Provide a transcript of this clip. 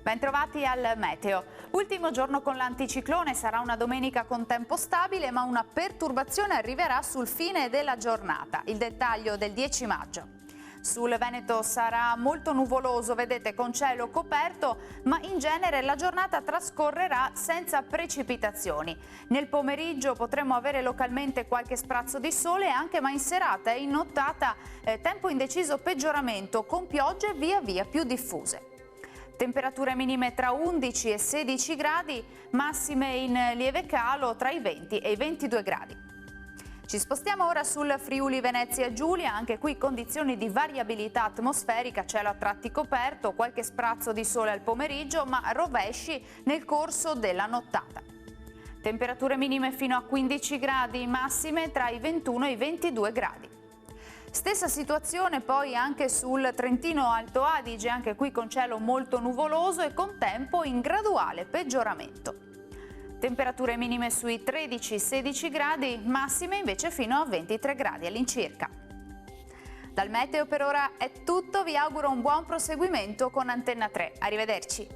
Bentrovati al meteo. Ultimo giorno con l'anticiclone, sarà una domenica con tempo stabile, ma una perturbazione arriverà sul fine della giornata. Il dettaglio del 10 maggio. Sul Veneto sarà molto nuvoloso, vedete, con cielo coperto, ma in genere la giornata trascorrerà senza precipitazioni. Nel pomeriggio potremo avere localmente qualche sprazzo di sole anche, ma in serata e in nottata tempo indeciso peggioramento, con piogge via via più diffuse. Temperature minime tra 11 e 16 gradi, massime in lieve calo tra i 20 e i 22 gradi. Ci spostiamo ora sul Friuli Venezia Giulia, anche qui condizioni di variabilità atmosferica, cielo a tratti coperto, qualche sprazzo di sole al pomeriggio, ma rovesci nel corso della nottata. Temperature minime fino a 15 gradi, massime tra i 21 e i 22 gradi. Stessa situazione poi anche sul Trentino Alto Adige, anche qui con cielo molto nuvoloso e con tempo in graduale peggioramento. Temperature minime sui 13-16 gradi, massime invece fino a 23 gradi all'incirca. Dal meteo per ora è tutto, vi auguro un buon proseguimento con Antenna 3. Arrivederci.